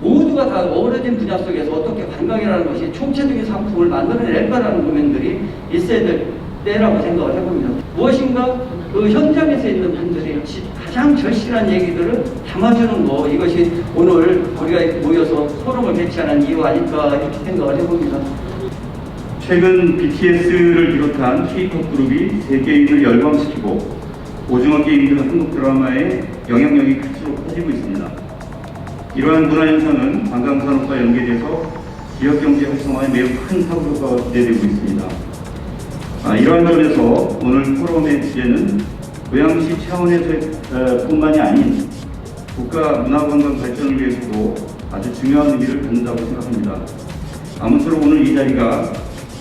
모두가 다 어우러진 분야 속에서 어떻게 관광이라는 것이 총체적인 상품을 만들어낼까라는 고민들이 있어야 될 때라고 생각을 해봅니다. 무엇인가 그 현장에서 있는 분들이 가장 절실한 얘기들을 담아주는 거, 이것이 오늘 우리가 모여서 포럼을 개최하는 이유 아닐까 이렇게 생각을 해봅니다. 최근 BTS를 비롯한 K-POP 그룹이 세계인을 열광시키고 오징어 게임 등 한국 드라마의 영향력이 클수록 커지고 있습니다. 이러한 문화현상은 관광산업과 연계돼서 지역경제 활성화에 매우 큰 사고효과가 기대되고 있습니다. 이러한 점에서 오늘 포럼의 주제는 고양시 차원에서 뿐만이 아닌 국가 문화관광 발전을 위해서도 아주 중요한 의미를 갖는다고 생각합니다. 아무쪼록 오늘 이 자리가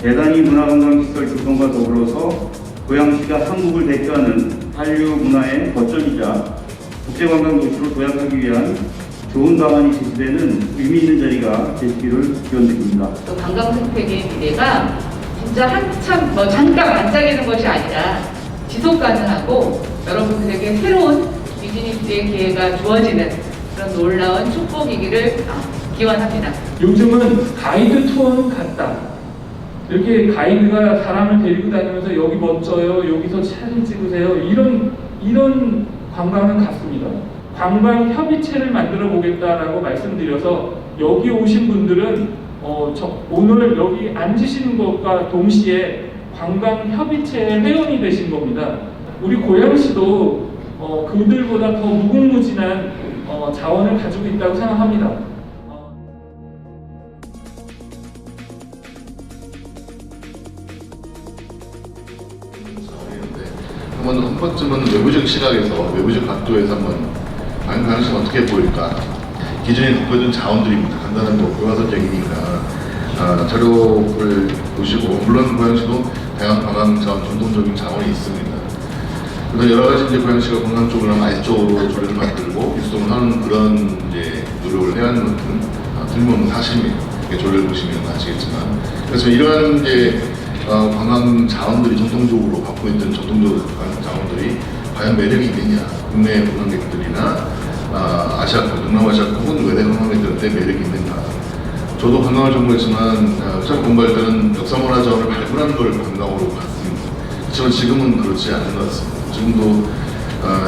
대단히 문화관광시설 조성과 더불어서 고양시가 한국을 대표하는 한류 문화의 거점이자 국제관광도시로 도약하기 위한 좋은 방안이 제시되는 의미 있는 자리가 되시기를 기원드립니다. 또 관광 생태계의 미래가 진짜 한참 잠깐 반짝이는 것이 아니라 지속 가능하고 여러분들에게 새로운 비즈니스의 기회가 주어지는 그런 놀라운 축복이기를 기원합니다. 요즘은 가이드 투어는 같다. 이렇게 가이드가 사람을 데리고 다니면서 여기 멋져요, 여기서 사진 찍으세요, 이런 관광은 같습니다. 관광 협의체를 만들어 보겠다라고 말씀드려서 여기 오신 분들은 오늘 여기 앉으시는 것과 동시에 관광 협의체의 회원이 되신 겁니다. 우리 고양시도 그들보다 더 무궁무진한 자원을 가지고 있다고 생각합니다. 한 번쯤은 외부적 시각에서, 외부적 각도에서 한번 관광시 어떻게 보일까? 기존에 갖고 있는 자원들입니다. 간단한 교과서적이니까 자료를 보시고, 물론 고양시도 다양한 관광 자원, 전통적인 자원이 있습니다. 그래서 여러 가지 이제 고양시가 관광 쪽으로 IS 쪽으로 조례를 만들고 유수동을 하는 그런 이제 노력을 해야 하는 것은 틀림없는 사실입니다. 조례를 보시면 아시겠지만, 그래서 이러한 이제 관광 자원들이 전통적으로 갖고 있던 전통적 관광 자원들이 과연 매력이 있느냐, 국내 관광객들이나 아시아권, 동남아시아권 혹은 외대 관광객들한테 매력이 있는가. 저도 관광을 전공했지만 처음 공부할 때는 역사문화 자원을 발굴하는 걸 관광으로 봤습니다. 그렇지만 지금은 그렇지 않은 것 같습니다. 지금도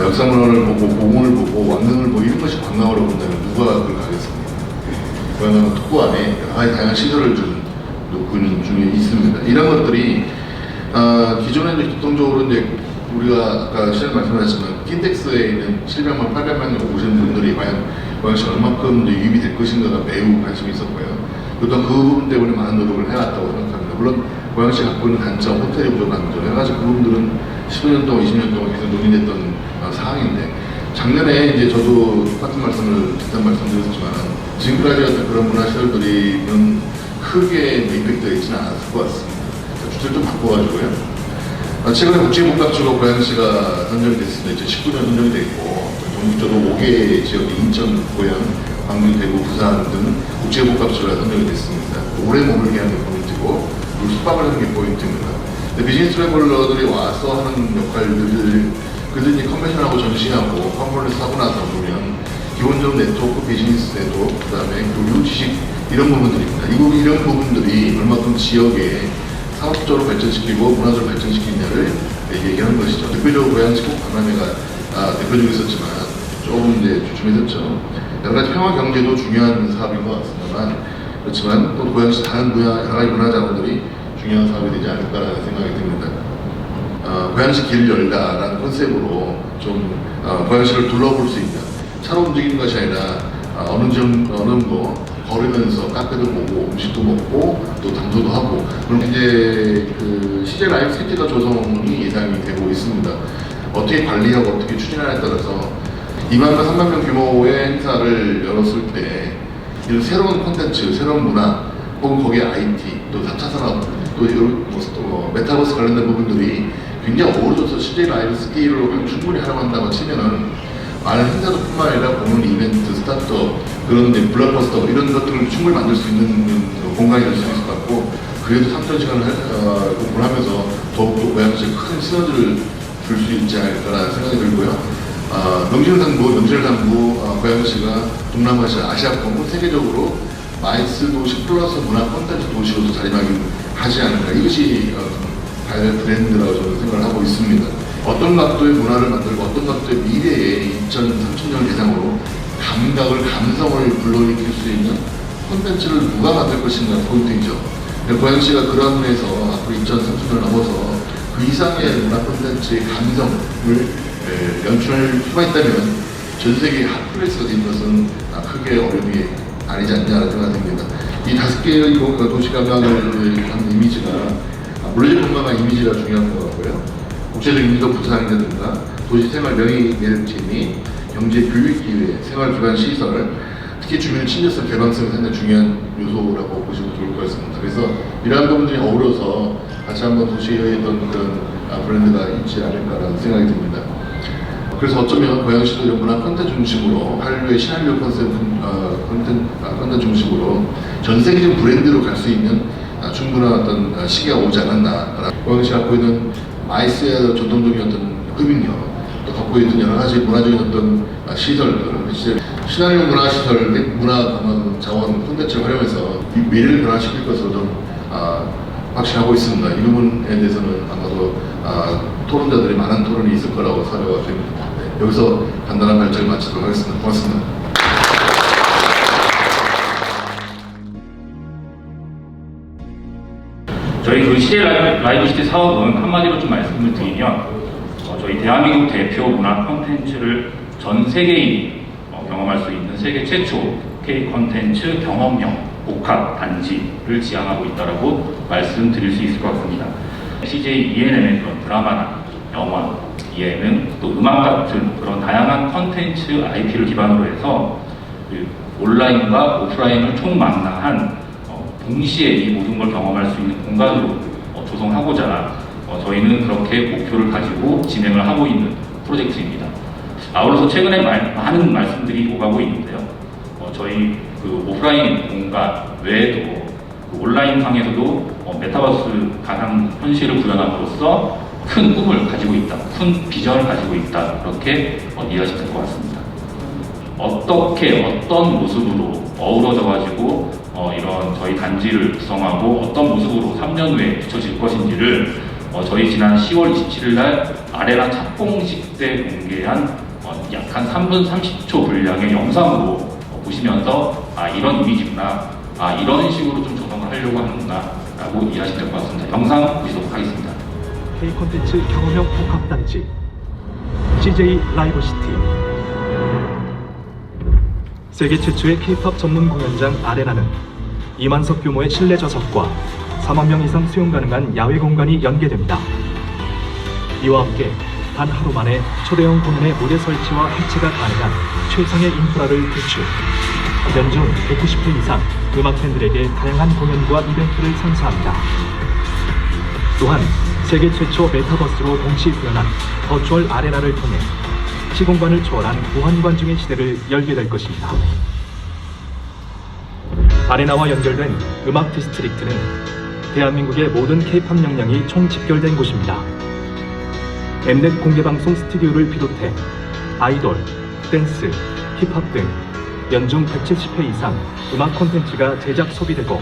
역사문화를 보고, 공원을 보고, 왕릉을 보고 이런 것이 관광으로 본다면 누가 그걸 가겠습니까? 관광은 특구 안에 다양한 시설을 준 그는 중에 있습니다. 이런 것들이 기존에 이제 기통적으로 이제 우리가 아까 시작에 말씀하셨지만 킨텍스에 있는 700만, 800만 오신 분들이 과연 고양시가 얼마큼 유입이 될 것인가가 매우 관심이 있었고요. 또한 그 부분 때문에 많은 노력을 해왔다고 생각합니다. 물론 고양시가 갖고 있는 단점, 호텔이 부족한 점, 여러 가지 그 부분들은 15년 동안, 20년 동안 계속 논의됐던 사항인데, 작년에 이제 저도 똑같은 말씀을 비슷한 말씀드렸지만 지금까지 어떤 그런 문화시설들이 크게 임팩트가 있지는 않았을 것 같습니다. 주제를 좀 바꿔가지고요. 최근에 국제문학주가 고양시가 선정이 됐습니다. 2019년 선정이 됐고, 전국적으로 5개 지역이 인천, 고양, 광주, 대구, 부산 등 국제문학주가 선정이 됐습니다. 오래 머물게 하는 게 포인트고, 그리고 숙박을 하는 게 포인트입니다. 비즈니스 트래블러들이 와서 하는 역할들을 그들이 컨벤션하고 전시하고 컨퍼런스 하고 나서 보면 기본적인 네트워크, 비즈니스 네트워크, 그 다음에 교육, 지식 이런 부분들입니다. 이런 부분들이 얼마큼 지역에 사업적으로 발전시키고 문화적으로 발전시키냐를 얘기하는 것이죠. 대표적으로 고양시 관광회가 대표적으로 있었지만 조금 이제 주춤했었죠. 여러 가지 평화 경제도 중요한 사업인 것 같습니다만, 그렇지만 또 고양시 다른 여러 가지 문화 자원들이 중요한 사업이 되지 않을까라는 생각이 듭니다. 고양시 길을 열다라는 컨셉으로 좀 고양시를 둘러볼 수 있는, 차로 움직이는 것이 아니라 어느 정도 걸으면서 카페도 보고 음식도 먹고 또 장소도 하고, 그럼 이제 그 CJ 라이브 시티가 조성이 예상이 되고 있습니다. 어떻게 관리하고 어떻게 추진하냐에 따라서 2만명, 3만 명 규모의 행사를 열었을 때 이런 새로운 콘텐츠, 새로운 문화, 혹은 거기에 IT, 또 4차 산업, 또 이런 메타버스 관련된 부분들이 굉장히 어우러져서 CJ 라이브 스케일로 충분히 하려고 한다고 치면은 많은 행사도 뿐만 아니라 공연 이벤트, 스타트업, 그런 블록버스터 이런 것들을 충분히 만들 수 있는 공간이 될 수 있을 것 같고, 그래도 3,000시간을 공부를 하면서 더욱더 고양시에 큰 시너지를 줄 수 있지 않을까라는 생각이 들고요. 명실상부 고양시가 동남아시아, 아시아권 세계적으로 마이스 도시 플러스 문화 콘텐츠 도시로도 자리하지 않을까. 이것이 브랜드라고 저는 생각을 하고 있습니다. 어떤 각도의 문화를 만들고 어떤 각도의 미래의 2030년을 대상으로 감성을 불러일으킬 수 있는 콘텐츠를 누가 만들 것인가 포인트이죠. 고양시가 그런 면에서 앞으로 2030년을 넘어서 그 이상의 문화 콘텐츠의 감성을 연출할 수가 있다면 전 세계 핫플레이스가 된 것은 크게 어려움이 아니지 않냐는 생각이 듭니다. 이 5개의 도시관광을 하는 이미지가 물리적 관광의 이미지가 중요한 것 같고요. 국제적 인도 부상이라든가 도시 생활 명의 매력지 및 경제 교육 기회, 생활 기반 시설, 특히 주민 친절성 개방성이 상당히 중요한 요소라고 보시면 좋을 것 같습니다. 그래서 이러한 부분들이 어우러서 같이 한번 도시의 어떤 그런 브랜드가 있지 않을까라는 생각이 듭니다. 그래서 어쩌면 고양시도 이런 문화 콘텐츠 중심으로 한류의 시나리오 콘텐츠 중심으로 전 세계적 브랜드로 갈 수 있는 충분한 어떤 시기가 오지 않았나. 고양시가 갖고 있는 마이스의 전통적인 어떤 흡입력, 또 갖고 있는 여러 가지 문화적인 어떤 시설들, 시나리오 문화 시설 및 문화 관광 자원 콘텐츠를 활용해서 이 미래를 변화시킬 것으로 좀 확신하고 있습니다. 이 부분에 대해서는 아마도 토론자들이 많은 토론이 있을 거라고 사료가 됩니다. 네, 여기서 간단한 발제를 마치도록 하겠습니다. 고맙습니다. 저희 그 CJ 라이브 시티 사업은 한마디로 좀 말씀을 드리면 저희 대한민국 대표 문화 콘텐츠를 전 세계인이 경험할 수 있는 세계 최초 K 콘텐츠 경험형 복합 단지를 지향하고 있다라고 말씀드릴 수 있을 것 같습니다. CJ ENM의 그런 드라마나 영화, 예능, 또 음악 같은 그런 다양한 콘텐츠 IP를 기반으로 해서 그 온라인과 오프라인을 총망라한 동시에 이 모든 걸 경험할 수 있는 공간으로 조성하고자 저희는 그렇게 목표를 가지고 진행을 하고 있는 프로젝트입니다. 아울러서 최근에 많은 말씀들이 오가고 있는데요. 저희 그 오프라인 공간 외에도 그 온라인상에서도 메타버스 가상 현실을 구현함으로써 큰 꿈을 가지고 있다, 큰 비전을 가지고 있다, 그렇게 이해하시면 될 것 같습니다. 어떻게 어떤 모습으로 어우러져 가지고 이런 저희 단지를 구성하고 어떤 모습으로 3년 후에 비춰질 것인지를 저희 지난 10월 27일 날 아레나 착공식 때 공개한 약 한 3분 30초 분량의 영상으로 보시면서 이런 이미지구나, 이런 식으로 좀 조성을 하려고 하는구나 라고 이해하시면 될 것 같습니다. 영상 보시도록 하겠습니다. K 콘텐츠 경험형 복합단지 CJ 라이브 시티. 세계 최초의 K-POP 전문 공연장 아레나는 2만석 규모의 실내 좌석과 4만 명 이상 수용 가능한 야외 공간이 연계됩니다. 이와 함께 단 하루 만에 초대형 공연의 무대 설치와 해체가 가능한 최상의 인프라를 구축, 연중 190회 이상 음악 팬들에게 다양한 공연과 이벤트를 선사합니다. 또한 세계 최초 메타버스로 동시 구현한 버추얼 아레나를 통해 시공간을 초월한 무한 관중의 시대를 열게 될 것입니다. 아레나와 연결된 음악 디스트릭트는 대한민국의 모든 K-POP 역량이 총 집결된 곳입니다. 엠넷 공개방송 스튜디오를 비롯해 아이돌, 댄스, 힙합 등 연중 170회 이상 음악 콘텐츠가 제작 소비되고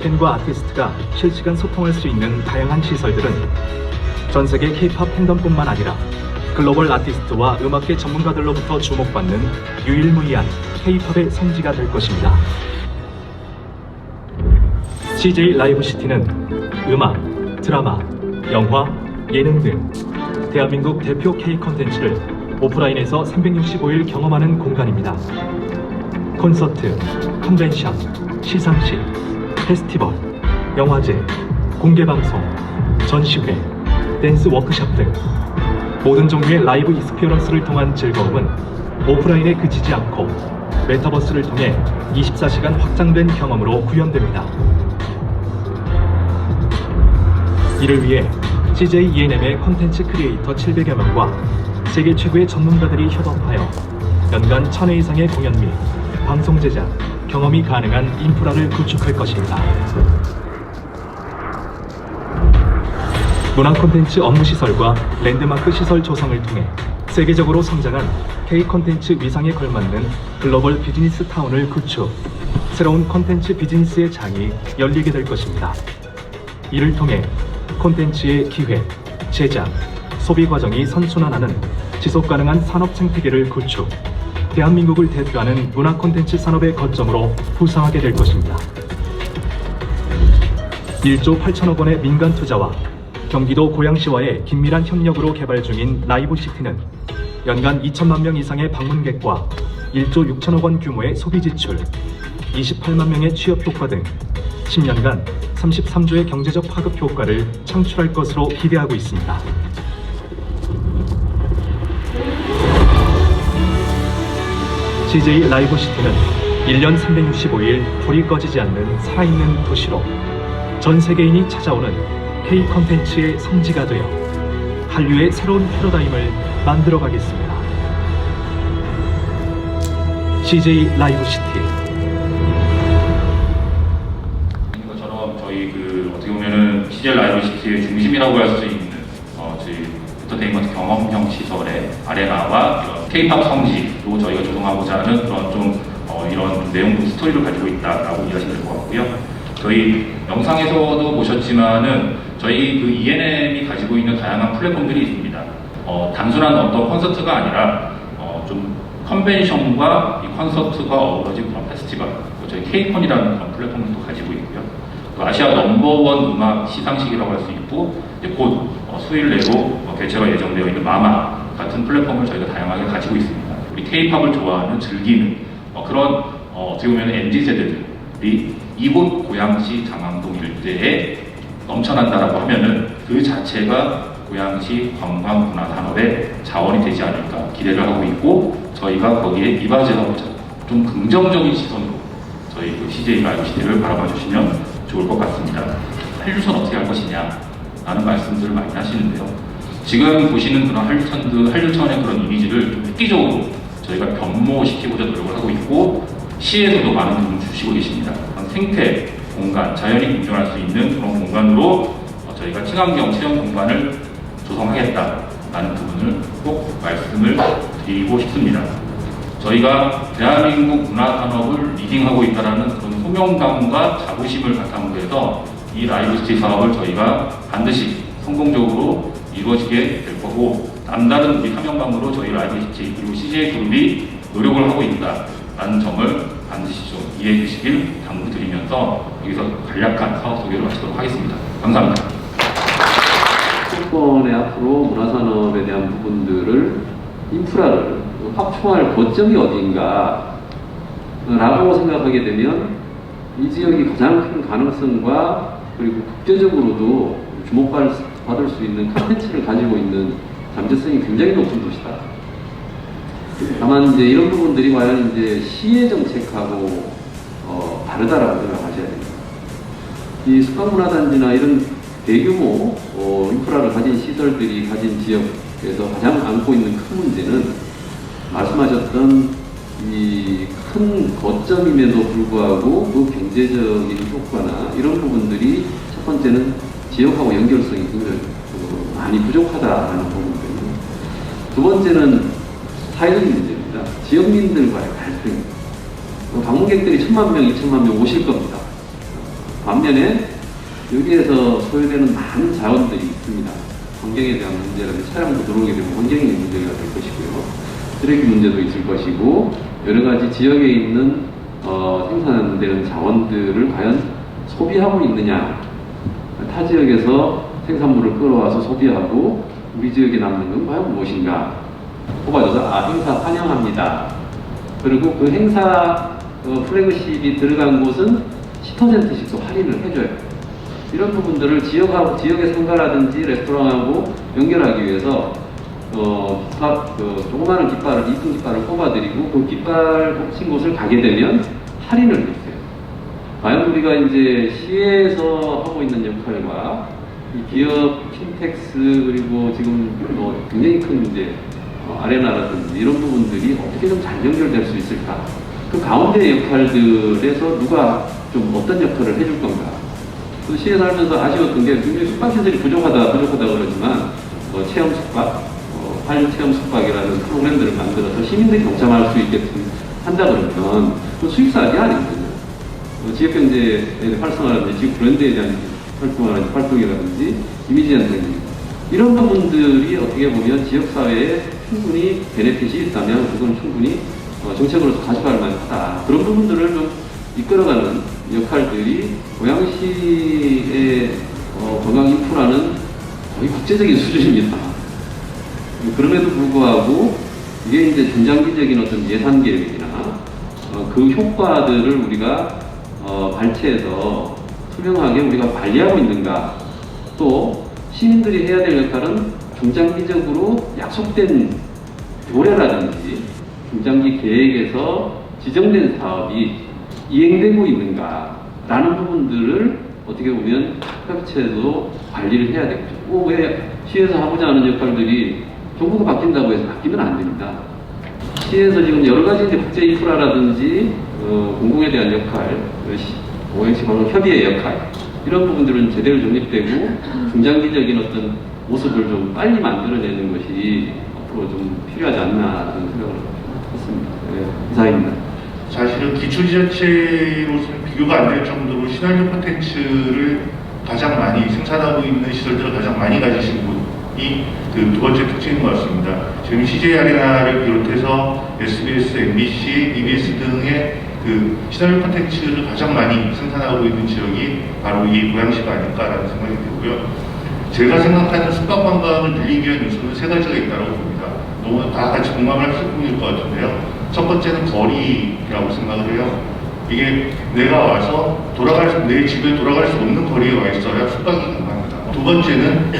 팬과 아티스트가 실시간 소통할 수 있는 다양한 시설들은 전 세계 K-POP 팬덤뿐만 아니라 글로벌 아티스트와 음악계 전문가들로부터 주목받는 유일무이한 K-POP의 성지가 될 것입니다. CJ 라이브 시티는 음악, 드라마, 영화, 예능 등 대한민국 대표 K 콘텐츠를 오프라인에서 365일 경험하는 공간입니다. 콘서트, 컨벤션, 시상식, 페스티벌, 영화제, 공개방송, 전시회, 댄스 워크숍 등 모든 종류의 라이브 익스피리언스를 통한 즐거움은 오프라인에 그치지 않고 메타버스를 통해 24시간 확장된 경험으로 구현됩니다. 이를 위해 CJ ENM의 콘텐츠 크리에이터 700여 명과 세계 최고의 전문가들이 협업하여 연간 1000회 이상의 공연 및 방송 제작, 경험이 가능한 인프라를 구축할 것입니다. 문화 콘텐츠 업무 시설과 랜드마크 시설 조성을 통해 세계적으로 성장한 K 콘텐츠 위상에 걸맞는 글로벌 비즈니스 타운을 구축, 새로운 콘텐츠 비즈니스의 장이 열리게 될 것입니다. 이를 통해 콘텐츠의 기획, 제작, 소비 과정이 선순환하는 지속가능한 산업 생태계를 구축, 대한민국을 대표하는 문화 콘텐츠 산업의 거점으로 부상하게 될 것입니다. 1조 8천억 원의 민간 투자와 경기도 고양시와의 긴밀한 협력으로 개발 중인 라이브시티는 연간 2천만 명 이상의 방문객과 1조 6천억 원 규모의 소비 지출, 28만 명의 취업 효과 등 10년간 33조의 경제적 파급 효과를 창출할 것으로 기대하고 있습니다. CJ 라이브시티는 1년 365일 불이 꺼지지 않는 살아있는 도시로 전 세계인이 찾아오는 K 콘텐츠의 성지가 되어 한류의 새로운 패러다임을 만들어 가겠습니다. CJ 라이브시티. 것처럼 저희 어떻게 보면은 CJ 라이브시티의 중심이라고 할 수 있는 저희 엔터테인먼트 경험형 시설의 아레나와 이런 K-팝 성지로 저희가 조성하고자 하는 그런 이런 내용도 스토리를 가지고 있다라고 이해하시면 될 것 같고요. 저희 영상에서도 보셨지만은 저희 ENM이 가지고 있는 다양한 플랫폼들이 있습니다. 단순한 어떤 콘서트가 아니라 좀 컨벤션과 이 콘서트가 어우러진 그런 페스티벌, 저희 K-콘이라는 그런 플랫폼을 또 가지고 있고요. 또 아시아 넘버원 음악 시상식이라고 할 수 있고 이제 곧 수일 내로 개최가 예정되어 있는 마마 같은 플랫폼을 저희가 다양하게 가지고 있습니다. 우리 K-팝을 좋아하는 즐기는 그런 어떻게 보면 MZ세대들이 이곳 고양시 장항동 일대에 넘쳐난다라고 하면은 그 자체가 고양시 관광문화 산업의 자원이 되지 않을까 기대를 하고 있고, 저희가 거기에 이바지하고자 좀 긍정적인 시선으로 저희 CJ 라이브시티를 바라봐 주시면 좋을 것 같습니다. 한류선 어떻게 할 것이냐 라는 말씀들을 많이 하시는데요. 지금 보시는 그런 한류천의 그런 이미지를 좀 획기적으로 저희가 변모시키고자 노력을 하고 있고, 시에서도 많은 도움을 주시고 계십니다. 생태 공간, 자연이 공존할 수 있는 그런 공간으로 저희가 친환경 체험 공간을 조성하겠다라는 부분을 꼭 말씀을 드리고 싶습니다. 저희가 대한민국 문화산업을 리딩하고 있다는 그런 소명감과 자부심을 바탕으로 해서 이 라이브시티 사업을 저희가 반드시 성공적으로 이루어지게 될 거고, 남다른 우리 사명감으로 저희 라이브시티 그리고 CJ그룹이 노력을 하고 있다라는 점을 반드시 좀 이해해 주시길 당부드리면서 여기서 간략한 사업 소개를 마치도록 하겠습니다. 감사합니다. 정권의 앞으로 문화산업에 대한 부분들을 인프라를 확충할 거점이 어디인가 라고 생각하게 되면 이 지역이 가장 큰 가능성과 그리고 국제적으로도 주목받을 수 있는 콘텐츠를 가지고 있는 잠재성이 굉장히 높은 도시다. 다만 이제 이런 부분들이 과연 이제 시의 정책하고 다르다라고 생각하셔야 됩니다. 이 숙박문화단지나 이런 대규모 인프라를 가진 시설들이 가진 지역에서 가장 안고 있는 큰 문제는 말씀하셨던 이 큰 거점임에도 불구하고 그 경제적인 효과나 이런 부분들이 첫 번째는 지역하고 연결성이 굉장히 많이 부족하다라는 부분들이고, 두 번째는 사회적인 문제입니다. 지역민들과의 갈등. 방문객들이 1000만 명, 2000만 명 오실 겁니다. 반면에 여기에서 소요되는 많은 자원들이 있습니다. 환경에 대한 문제라든지 차량도 들어오게 되면 환경의 문제가 될 것이고요. 쓰레기 문제도 있을 것이고, 여러 가지 지역에 있는 생산되는 자원들을 과연 소비하고 있느냐, 타 지역에서 생산물을 끌어와서 소비하고 우리 지역에 남는 건 과연 무엇인가 뽑아줘서 행사 환영합니다. 그리고 그 행사 플래그십이 들어간 곳은 10%씩 또 할인을 해줘요. 이런 부분들을 지역의 상가라든지 레스토랑하고 연결하기 위해서 조그마한 깃발을, 이쁜 깃발을 뽑아드리고 그 깃발 붙인 곳을 가게 되면 할인을 해주세요. 과연 우리가 이제 시에서 하고 있는 역할과 이 기업, 킨텍스, 그리고 지금 굉장히 큰 이제 아레나라든지 이런 부분들이 어떻게 좀 잘 연결될 수 있을까? 그 가운데 역할들에서 누가 좀 어떤 역할을 해줄 건가? 또 시에 살면서 아쉬웠던 게 굉장히 숙박시설이 부족하다 그러지만 체험 숙박, 한류체험 숙박이라는 프로그램들을 만들어서 시민들이 동참할 수 있게끔 한다 그러면 그 수익사업이 아니거든요. 지역경제의 활성화라든지 지역 브랜드에 대한 활동이라든지 이미지 현상 이런 부분들이 어떻게 보면 지역사회에 충분히 베네핏이 있다면 그건 충분히 정책으로서 가져갈 만하다. 그런 부분들을 좀 이끌어가는 역할들이 고양시의 관광 인프라는 거의 국제적인 수준입니다. 그럼에도 불구하고 이게 이제 중장기적인 어떤 예산 계획이나 그 효과들을 우리가 발췌해서 투명하게 우리가 관리하고 있는가, 또 시민들이 해야 될 역할은 중장기적으로 약속된 조례라든지 중장기 계획에서 지정된 사업이 이행되고 있는가라는 부분들을 어떻게 보면 협체도 관리를 해야 되겠죠. 왜 시에서 하고자 하는 역할들이 정부가 바뀐다고 해서 바뀌면 안 됩니다. 시에서 지금 여러 가지 이제 국제 인프라라든지 공공에 대한 역할, ONC 관광 협의의 역할 이런 부분들은 제대로 정립되고 중장기적인 어떤 모습을 좀 빨리 만들어내는 것이 앞으로 좀 필요하지 않나 그런 생각을 했습니다. 네, 이상입니다. 사실은 기초지자체로서는 비교가 안 될 정도로 시나리오 콘텐츠를 가장 많이 생산하고 있는 시설들을 가장 많이 가지신 분이 그 두 번째 특징인 것 같습니다. 지금 CJ 아레나를 비롯해서 SBS, MBC, EBS 등의 그 시나리오 콘텐츠를 가장 많이 생산하고 있는 지역이 바로 이 고양시가 아닐까라는 생각이 들고요. 제가 생각하는 숙박 관광을 늘리기 위한 요소는 세 가지가 있다고 봅니다. 너무 다 같이 공감을 하실 분일 것 같은데요. 첫 번째는 거리라고 생각을 해요. 이게 내가 와서 내 집에 돌아갈 수 없는 거리에 와 있어야 숙박이 가능합니다. 두 번째는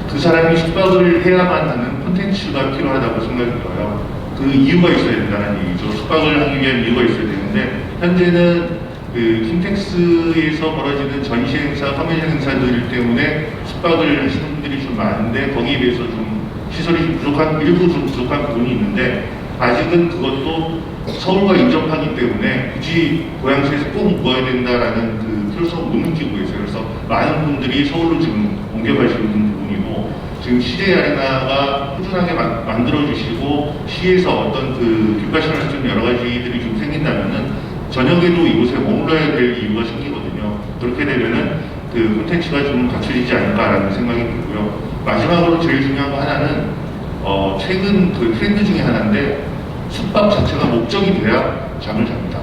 그 사람이 숙박을 해야만 하는 콘텐츠가 필요하다고 생각이 들어요. 그 이유가 있어야 된다는 얘기죠. 숙박을 하기 위한 이유가 있어야 되는데, 현재는 그 킨텍스에서 벌어지는 전시 행사, 컨벤션 행사들 때문에 숙박을 하시는 분들이 좀 많은데, 거기에 비해서 좀 시설이 일부 좀 부족한 부분이 있는데, 아직은 그것도 서울과 인접하기 때문에 굳이 고양시에서 꼭 모아야 된다라는 그 필요성을 못 느끼고 있어요. 그래서 많은 분들이 서울로 지금 옮겨가시고 있는 부분이고, 지금 CJ 아레나가 꾸준하게 만들어주시고 시에서 어떤 그 뒷받침할 수 있는 여러 가지들이 좀 생긴다면은 저녁에도 이곳에 머물러야 될 이유가 생기거든요. 그렇게 되면은 그 콘텐츠가 좀 갖춰지지 않을까라는 생각이 들고요. 마지막으로 제일 중요한 거 하나는 최근 그 트렌드 중에 하나인데, 숙박 자체가 목적이 돼야 잠을 잡니다.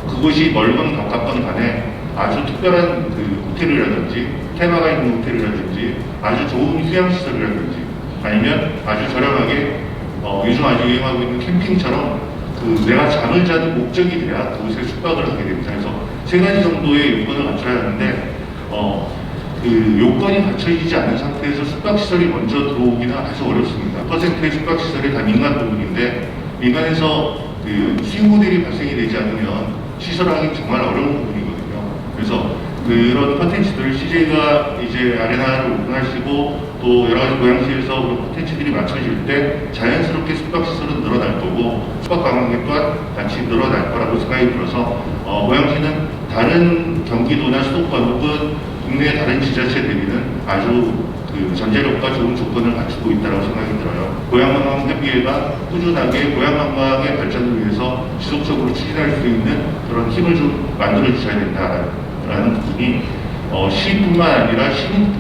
그것이 멀건 가깝건 간에 아주 특별한 그 호텔이라든지 테마가 있는 호텔이라든지 아주 좋은 휴양시설이라든지 아니면 아주 저렴하게 요즘 아주 유행하고 있는 캠핑처럼 그 내가 잠을 자는 목적이 돼야 그곳에 숙박을 하게 됩니다. 그래서 세 가지 정도의 요건을 갖춰야 하는데 그 요건이 갖춰지지 않은 상태에서 숙박시설이 먼저 들어오기는 아주 어렵습니다. 퍼센트의 숙박시설이 다 민간 부분인데, 민간에서 그 수익 모델이 발생이 되지 않으면 시설하기 정말 어려운 부분이거든요. 그래서 그런 콘텐츠들을 CJ가 이제 아레나를 오픈하시고 또 여러 가지 고양시에서 그런 콘텐츠들이 맞춰질 때 자연스럽게 숙박시설은 늘어날 거고 숙박관광객 또한 같이 늘어날 거라고 생각이 들어서 고양시는 다른 경기도나 수도권 혹은 국내의 다른 지자체 대비는 아주 그 전제력과 좋은 조건을 갖추고 있다고 생각이 들어요. 고양관광협의회가 꾸준하게 고양관광의 발전을 위해서 지속적으로 추진할 수 있는 그런 힘을 좀 만들어 주셔야 된다라는 부분이 시뿐만 아니라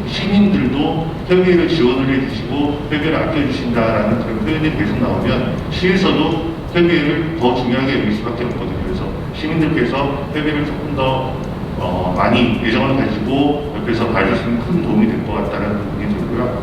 시민들도 협의회를 지원을 해주시고 협의회를 아껴주신다라는 그런 표현이 계속 나오면 시에서도 협의회를 더 중요하게 여길 수밖에 없거든요. 그래서 시민들께서 협의회를 조금 더 많이 애정을 가지고 옆에서 봐주시면 큰 도움이 될 것 같다는 부분이 들고요.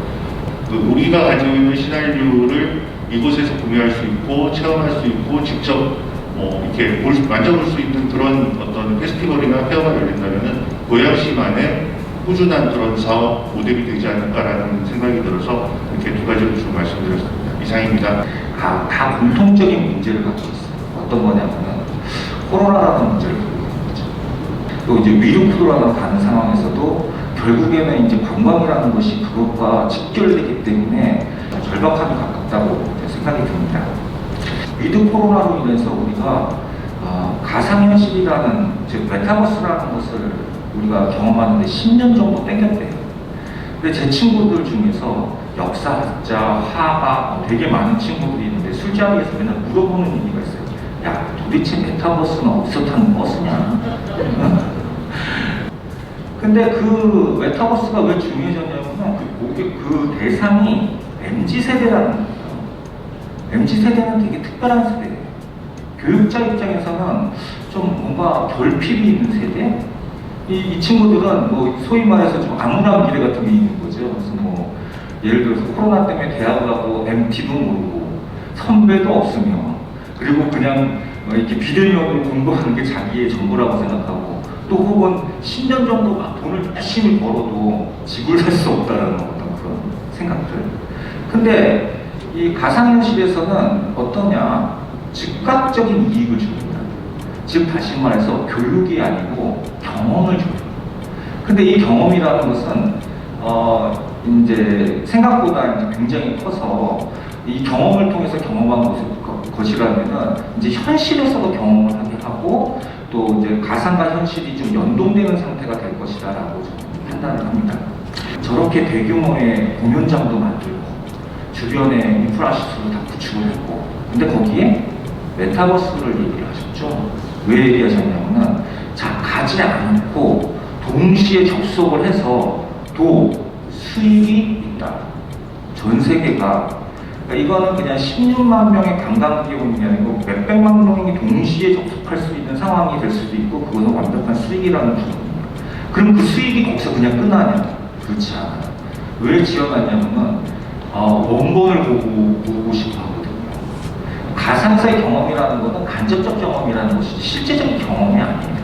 우리가 가지고 있는 시나리오를 이곳에서 구매할 수 있고 체험할 수 있고 직접 이렇게 만져볼 수 있는 그런 어떤 페스티벌이나 페어가 열린다면은 고양시만의 꾸준한 그런 사업 모델이 되지 않을까라는 생각이 들어서 이렇게 두 가지를 좀 말씀드렸습니다. 이상입니다. 다 공통적인 문제를 갖고 있어요. 어떤 거냐면은 코로나라는 문제를 갖고 있는 거죠. 또 이제 위로 코로나가 가는 상황에서도 결국에는 이제 관광이라는 것이 그것과 직결되기 때문에 절박함이 가깝다고 생각이 듭니다. 위드 코로나로 인해서 우리가 가상현실이라는 즉 메타버스라는 것을 우리가 경험하는데 10년 정도 땡겼대요. 근데 제 친구들 중에서 역사학자, 화가 되게 많은 친구들이 있는데 술자리에서 맨날 물어보는 얘기가 있어요. 야, 도대체 메타버스는 어디서 타는 버스냐? 근데 그 메타버스가 왜 중요해졌냐면 그 대상이 MZ세대라는 거예요. MZ세대는 되게 특별한 세대예요. 교육자 입장에서는 좀 뭔가 결핍이 있는 세대? 이 친구들은 뭐 소위 말해서 좀 암울한 미래 같은 게 있는 거죠. 그래서 뭐 예를 들어서 코로나 때문에 대학을 가고 MT도 모르고 선배도 없으며 그리고 그냥 이렇게 비대면으로 공부하는 게 자기의 전부라고 생각하고 또 혹은 10년 정도 막 돈을 열심히 벌어도 집을 살 수 없다라는 어떤 그런 생각들. 근데 이 가상현실에서는 어떠냐? 즉각적인 이익을 줍니다. 즉 다시 말해서 교육이 아니고 경험을 줘요. 근데 이 경험이라는 것은 이제 생각보다 이제 굉장히 커서 이 경험을 통해서 경험한 것이라면은 이제 현실에서도 경험을 하게 하고 또 이제 가상과 현실이 좀 연동되는 상태가 될 것이다라고 판단을 합니다. 저렇게 대규모의 공연장도 만들고 주변에 인프라 시설을 다 구축을 했고 근데 거기에 메타버스를 얘기를 하셨죠. 왜 얘기하셨냐면은 자 가지 않고 동시에 접속을 해서 또 수익이 있다. 전 세계가 그러니까 이거는 그냥 16만 명의 관광객이 아니고 몇백만 명이 동시에 접속할 수 있는 상황이 될 수도 있고 그것은 완벽한 수익이라는 부분입니다. 그럼 그 수익이 거기서 그냥 끝나냐? 그렇지 않아요. 왜 지어놨냐면은 원본을 보고 싶어 하거든요. 가상사의 경험이라는 것은 간접적 경험이라는 것이지 실제적인 경험이 아니에요.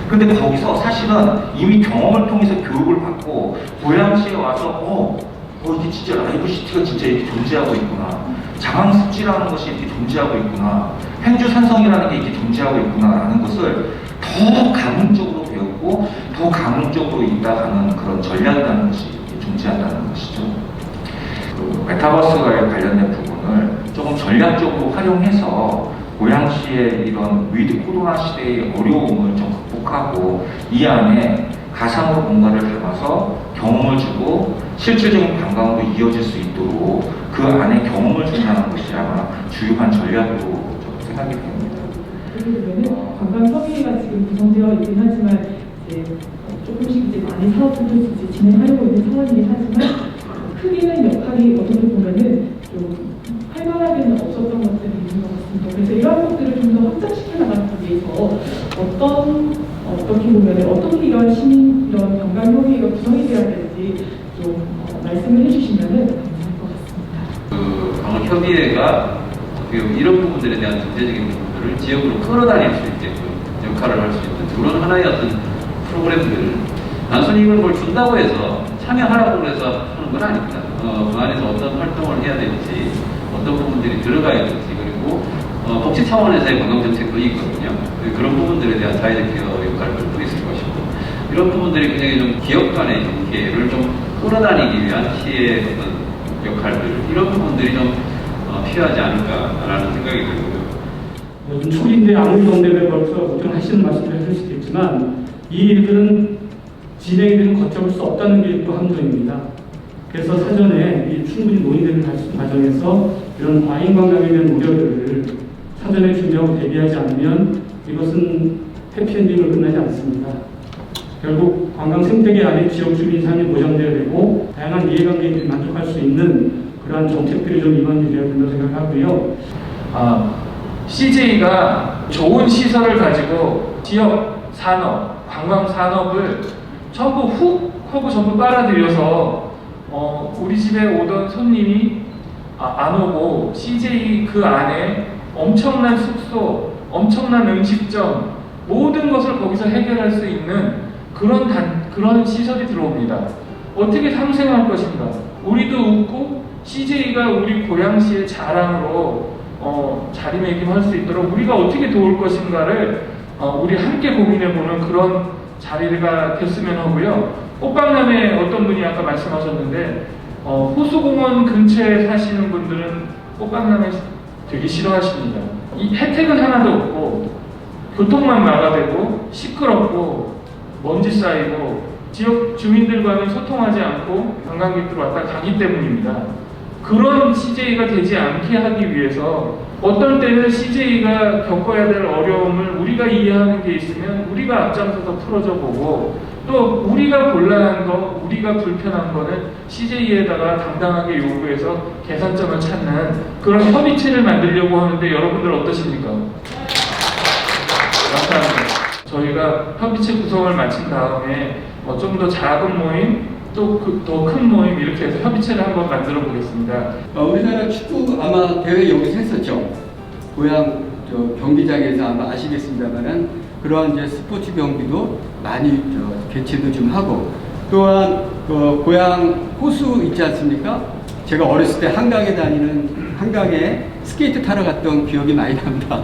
근데 거기서 사실은 이미 경험을 통해서 교육을 받고 고양시에 와서 이게 진짜 라이브 시티가 진짜 이렇게 존재하고 있구나. 자강습지라는 것이 이렇게 존재하고 있구나. 행주산성이라는 게 이렇게 존재하고 있구나라는 것을 더 감흥적으로 배우고 더 감흥적으로 있다가는 그런 전략이라는 것이 존재한다는 것이죠. 그 메타버스와의 관련된 부분을 조금 전략적으로 활용해서 고양시의 이런 위드 코로나 시대의 어려움을 좀 극복하고 이 안에 가상으로 뭔가를 담아서 경험을 주고 실질적인 관광으로 이어질 수 있도록 그 안에 경험을 준다는 것이 아마 주요한 전략으로 생각이 됩니다. 그러면 관광 협의회가 지금 구성되어 있긴 하지만 이제 조금씩 이제 많이 사업들을 이제 진행하려고 있는 상황이긴 하지만 크기는 역할이 어떻게 보면은 좀 활발하게는 없었던 것들이 있는 것 같습니다. 그래서 이러한 것들을 좀 더 확장시켜 나가기 위해서 어떻게 보면은 어떻게 이런 이런 관광 협의회가 구성이 되어야 될지 좀 말씀을 해주시면은 감사할 것 같습니다. 관광 협의회가 이런 부분들에 대한 경제적인 부분들을 지역으로 끌어다닐 수 있게끔 역할을 할 수 있는 그런 하나의 어떤 프로그램들을 단순히 이걸 뭘 준다고 해서 참여하라고 해서 하는 건 아닙니다. 그 안에서 어떤 활동을 해야 될지 어떤 부분들이 들어가야 될지 그리고 복지 차원에서의 관광정책도 있거든요. 그런 부분들에 대한 사회적 기여 역할도 있을 것이고 이런 부분들이 굉장히 좀 기업 간의 연계를 좀 끌어다니기 위한 시의 어떤 역할들 이런 부분들이 좀 필요하지 않을까라는 생각이 들고요. 요즘 초기인데 아무리 동대를 벌써 걱정하시는 말씀을 하실 수도 있지만 이 일들은 진행이 되는 걷잡을 수 없다는 게 또 함정입니다. 그래서 사전에 충분히 논의되는 과정에서 이런 과잉 관광에 대한 우려들을 사전에 준비하고 대비하지 않으면 이것은 해피엔딩으로 끝나지 않습니다. 결국 관광 생태계 안에 지역 주민 삶이 보장되어야 되고 다양한 이해관계들이 만족할 수 있는 그러한 정책들이 좀 이관이 되어야 된다고 생각하고요. CJ가 좋은 시설을 가지고 지역 산업, 관광 산업을 전부 훅 하고 전부 빨아들여서 우리 집에 오던 손님이 안 오고 CJ 그 안에 엄청난 숙소, 엄청난 음식점 모든 것을 거기서 해결할 수 있는 그런 시설이 들어옵니다. 어떻게 상생할 것인가? 우리도 웃고 CJ가 우리 고양시의 자랑으로 자리매김할 수 있도록 우리가 어떻게 도울 것인가를 우리 함께 고민해보는 그런 자리가 됐으면 하고요. 꽃박람회 어떤 분이 아까 말씀하셨는데 호수공원 근처에 사시는 분들은 꽃박람회 되게 싫어하십니다. 이 혜택은 하나도 없고 교통만 막아대고 시끄럽고 먼지 쌓이고 지역 주민들과는 소통하지 않고 관광객들 왔다 가기 때문입니다. 그런 CJ가 되지 않게 하기 위해서 어떨 때는 CJ가 겪어야 될 어려움을 우리가 이해하는 게 있으면 우리가 앞장서서 풀어줘 보고, 또 우리가 곤란한 거, 우리가 불편한 거는 CJ에다가 당당하게 요구해서 개선점을 찾는 그런 협의체를 만들려고 하는데 여러분들 어떠십니까? 감사합니다. 저희가 협의체 구성을 마친 다음에 좀 더 작은 모임, 또 더 큰 모임 이렇게 해서 협의체를 한번 만들어 보겠습니다. 우리나라 축구 아마 대회 여기서 했었죠. 고향 경기장에서 아마 아시겠습니다만은 그러한 이제 스포츠 경기도 많이 개최도 좀 하고, 또한 고향 호수 있지 않습니까? 제가 어렸을 때 한강에 스케이트 타러 갔던 기억이 많이 납니다.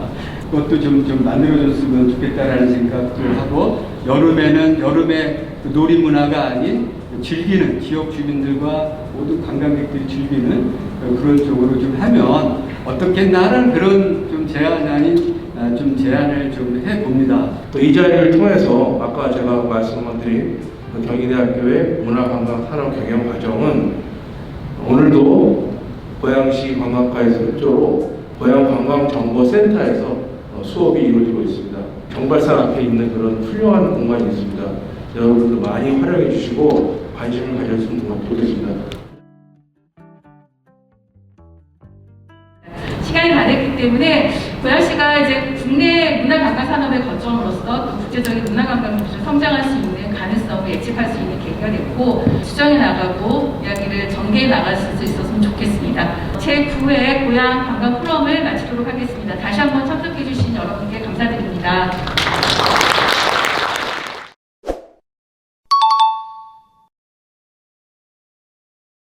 그것도 좀 만들어줬으면 좋겠다라는 생각도 하고, 여름에 놀이 문화가 아닌 즐기는 지역 주민들과 모든 관광객들이 즐기는 그런 쪽으로 좀 하면 어떻겠나라는 그런 좀 제안을 좀 해봅니다. 이 자리를 통해서 아까 제가 말씀드린 경희대학교의 문화관광산업경영과정은 오늘도 고양시 관광과에서 협조로 고양관광정보센터에서 수업이 이루어지고 있습니다. 정발산 앞에 있는 그런 훌륭한 공간이 있습니다. 여러분들 많이 활용해 주시고 관심을 가졌으면 좋겠습니다. 시간이 다 됐기 때문에 고양시가 이제 국내 문화관광산업의 거점으로서 또 국제적인 문화관광으로 성장할 수 있는 가능성을 예측할 수 있는 계기가 됐고, 수정해 나가고 이야기를 전개해 나갈 수 있었으면 좋겠습니다. 제9회 고양 관광 포럼을 마치도록 하겠습니다. 다시 한번 참석해 주신 여러분께 감사드립니다.